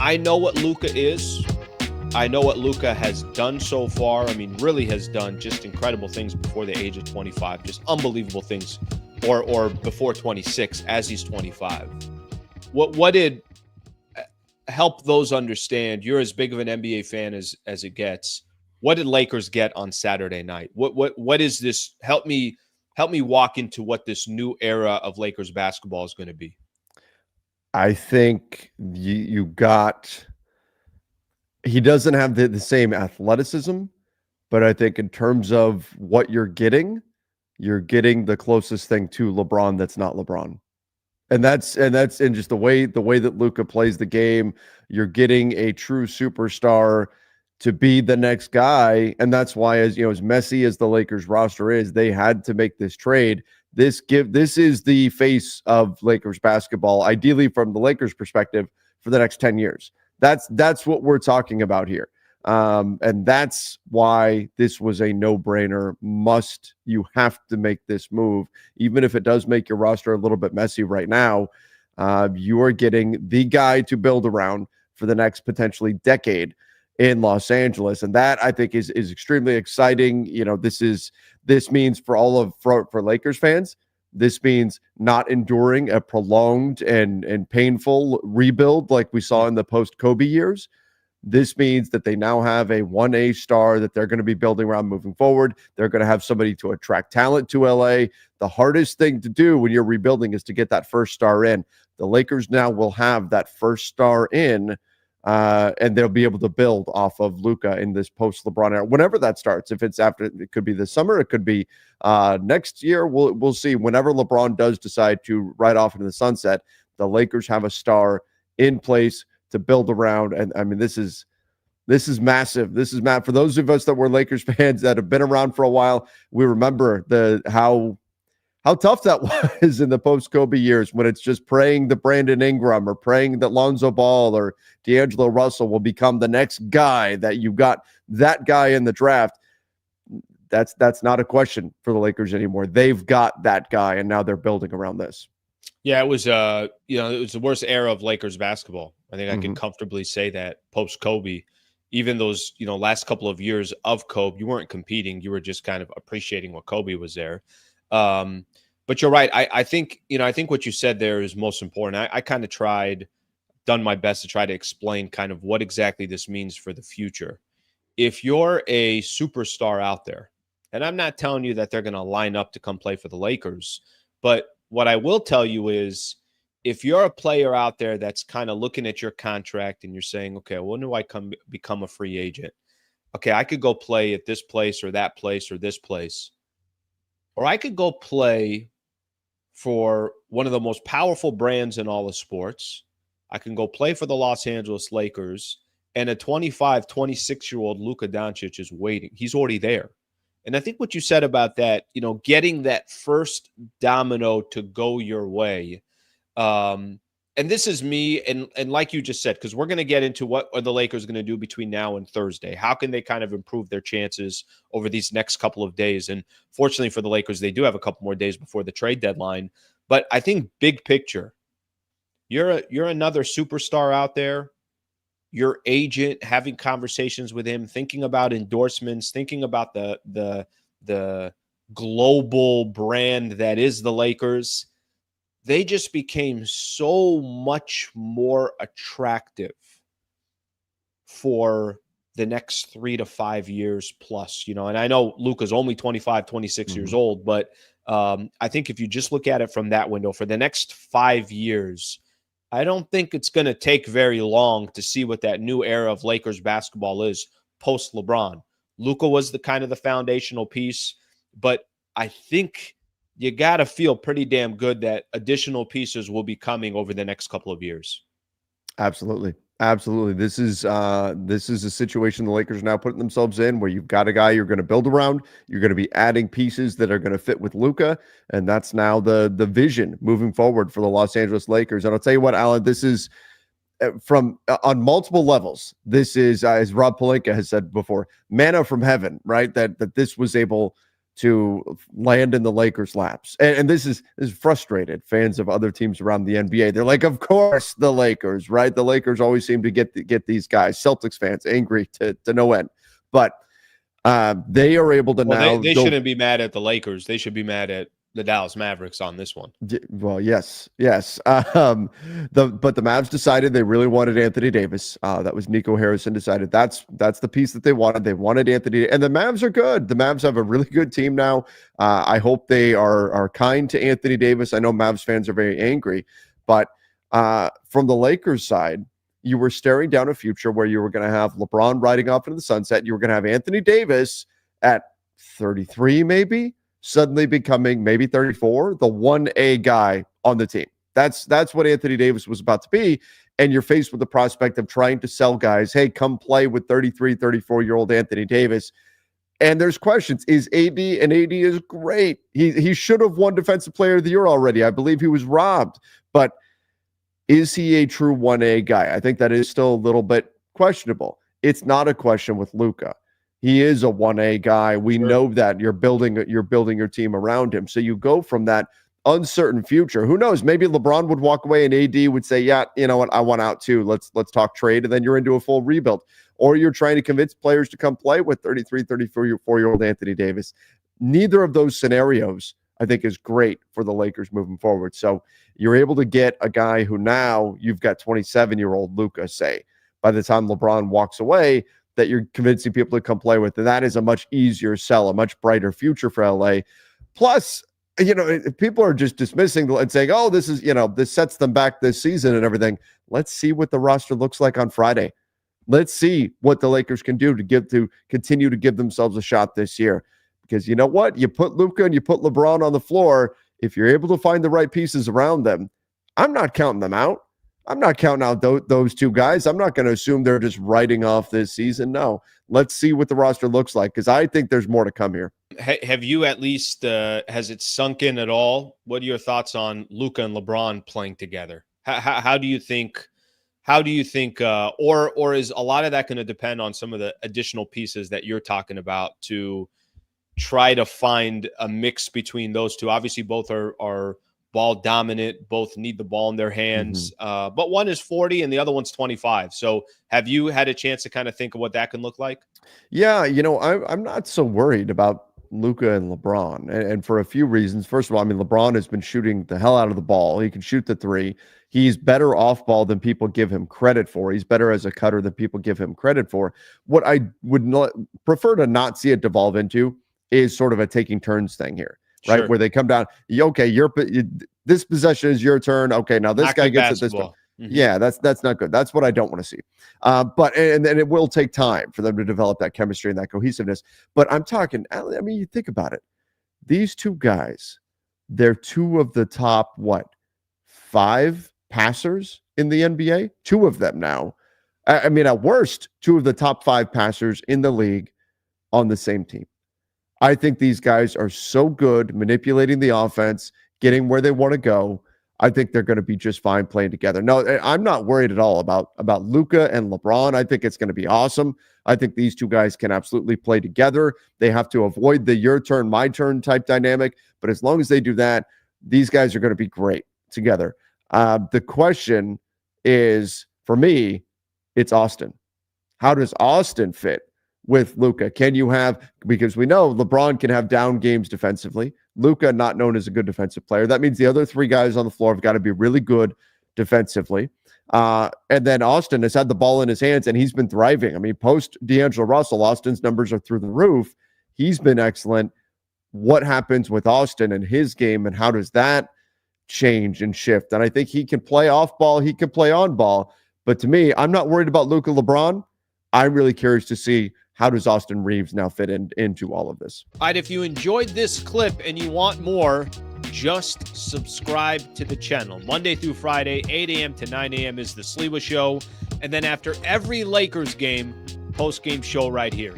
I know what Luka is. I know what Luka has done so far. I mean, really has done just incredible things before the age of 25, just unbelievable things, or before 26 as he's 25. What did help those understand? You're as big of an NBA fan as it gets. What did Lakers get on Saturday night? What is this? Help me walk into what this new era of Lakers basketball is going to be. I think you got he doesn't have the same athleticism, but I think in terms of what you're getting the closest thing to LeBron that's not LeBron. And that's in just the way that Luka plays the game, you're getting a true superstar to be the next guy. And that's why, as you know, as messy as the Lakers roster is, they had to make this trade. This is the face of Lakers basketball, ideally from the Lakers perspective, for the next 10 years. That's what we're talking about here. And that's why this was a no-brainer. You have to make this move, even if it does make your roster a little bit messy right now. You are getting the guy to build around for the next potentially decade in Los Angeles, and that I think is extremely exciting. You know, this means for Lakers fans, this means not enduring a prolonged and painful rebuild like we saw in the post Kobe years. This means that they now have a 1A star that they're going to be building around moving forward. They're going to have somebody to attract talent to LA. The hardest thing to do when you're rebuilding is to get that first star in. The Lakers now will have that first star in, and they'll be able to build off of Luka in this post-LeBron era, whenever that starts. If it's after, it could be this summer, it could be next year. We'll see. Whenever LeBron does decide to ride off into the sunset, the Lakers have a star in place to build around. And I mean, this is massive. This is massive. For those of us that were Lakers fans that have been around for a while, we remember how tough that was in the post-Kobe years, when it's just praying that Brandon Ingram or praying that Lonzo Ball or D'Angelo Russell will become the next guy, that you got that guy in the draft. That's not a question for the Lakers anymore. They've got that guy, and now they're building around this. Yeah, it was it was the worst era of Lakers basketball. I think I can comfortably say that post Kobe. Even those, last couple of years of Kobe, you weren't competing. You were just kind of appreciating what Kobe was there. But you're right. I think what you said there is most important. I kind of done my best to try to explain kind of what exactly this means for the future. If you're a superstar out there, and I'm not telling you that they're going to line up to come play for the Lakers, but what I will tell you is, if you're a player out there that's kind of looking at your contract and you're saying, okay, when do I become a free agent? Okay, I could go play at this place or that place or this place. Or I could go play for one of the most powerful brands in all of sports. I can go play for the Los Angeles Lakers, and a 25, 26-year-old Luka Doncic is waiting. He's already there. And I think what you said about that, getting that first domino to go your way. And this is me, and like you just said, because we're going to get into what are the Lakers going to do between now and Thursday. How can they kind of improve their chances over these next couple of days? And fortunately for the Lakers, they do have a couple more days before the trade deadline. But I think big picture, you're another superstar out there. Your agent, having conversations with him, thinking about endorsements, thinking about the global brand that is the Lakers. They just became so much more attractive for the next 3 to 5 years plus, and I know Luka's only 25, 26 years old, but I think if you just look at it from that window, for the next 5 years, I don't think it's going to take very long to see what that new era of Lakers basketball is post LeBron. Luka was the foundational piece, but I think you got to feel pretty damn good that additional pieces will be coming over the next couple of years. Absolutely. Absolutely. This is a situation the Lakers are now putting themselves in, where you've got a guy you're going to build around. You're going to be adding pieces that are going to fit with Luka, and that's now the vision moving forward for the Los Angeles Lakers. And I'll tell you what, Alan, this is from on multiple levels. This is, as Rob Pelinka has said before, manna from heaven, right? That this was able to land in the Lakers' laps. And this is frustrated fans of other teams around the NBA. They're like, of course, the Lakers, right? The Lakers always seem to get these guys. Celtics fans angry to no end. But they are able to now. They shouldn't be mad at the Lakers. They should be mad at the Dallas Mavericks on this one. Well, yes. But the Mavs decided they really wanted Anthony Davis. That was Nico Harrison decided that's the piece that they wanted. They wanted Anthony, and the Mavs are good. The Mavs have a really good team now. I hope they are kind to Anthony Davis. I know Mavs fans are very angry, but from the Lakers side, you were staring down a future where you were going to have LeBron riding off into the sunset. You were going to have Anthony Davis at 33, maybe, suddenly becoming maybe 34, the 1A guy on the team. That's what Anthony Davis was about to be. And you're faced with the prospect of trying to sell guys, hey, come play with 33, 34-year-old Anthony Davis. And there's questions. Is AD, and AD is great. He should have won Defensive Player of the Year already. I believe he was robbed. But is he a true 1A guy? I think that is still a little bit questionable. It's not a question with Luka. He is a 1A guy. We know that you're building your team around him. So you go from that uncertain future. Who knows? Maybe LeBron would walk away and AD would say, yeah, you know what? I want out too. Let's talk trade. And then you're into a full rebuild. Or you're trying to convince players to come play with 33, 34-year-old Anthony Davis. Neither of those scenarios, I think, is great for the Lakers moving forward. So you're able to get a guy who now you've got 27-year-old Luka, say, by the time LeBron walks away, that you're convincing people to come play with. And that is a much easier sell, a much brighter future for LA. Plus, people are just dismissing and saying, oh, this is, this sets them back this season and everything. Let's see what the roster looks like on Friday. Let's see what the Lakers can do to continue to give themselves a shot this year. Because you know what? You put Luka and you put LeBron on the floor. If you're able to find the right pieces around them, I'm not counting them out. I'm not counting out those two guys. I'm not going to assume they're just writing off this season. No, let's see what the roster looks like, because I think there's more to come here. Have you at least, has it sunk in at all? What are your thoughts on Luka and LeBron playing together? How do you think, or is a lot of that going to depend on some of the additional pieces that you're talking about to try to find a mix between those two? Obviously, both are ball dominant, both need the ball in their hands, but one is 40 and the other one's 25. So have you had a chance to kind of think of what that can look like? Yeah, I'm not so worried about Luka and LeBron, and for a few reasons. First of all, I mean, LeBron has been shooting the hell out of the ball. He can shoot the three. He's better off ball than people give him credit for. He's better as a cutter than people give him credit for. What I would prefer to not see it devolve into is sort of a taking turns thing here. Right, sure. Where they come down. Okay, this possession is your turn. Okay, now this guy gets it this time. Yeah, that's not good. That's what I don't want to see. But it will take time for them to develop that chemistry and that cohesiveness. But I'm talking. I mean, you think about it. These two guys, they're two of the top 5 passers in the NBA. 2 of them now. I mean, at worst, 2 of the top 5 passers in the league on the same team. I think these guys are so good manipulating the offense, getting where they want to go. I think they're going to be just fine playing together. No, I'm not worried at all about Luka and LeBron. I think it's going to be awesome. I think these two guys can absolutely play together. They have to avoid the your turn, my turn type dynamic. But as long as they do that, these guys are going to be great together. The question is, for me, it's Austin. How does Austin fit with Luka? Can you because we know LeBron can have down games defensively. Luka, not known as a good defensive player. That means the other 3 guys on the floor have got to be really good defensively. And then Austin has had the ball in his hands and he's been thriving. I mean, post D'Angelo Russell, Austin's numbers are through the roof. He's been excellent. What happens with Austin and his game, and how does that change and shift? And I think he can play off ball. He can play on ball. But to me, I'm not worried about Luka, LeBron. I'm really curious to see, how does Austin Reeves now fit into all of this? All right, if you enjoyed this clip and you want more, just subscribe to the channel. Monday through Friday, 8 a.m. to 9 a.m. is the Sliwa Show. And then after every Lakers game, post-game show right here.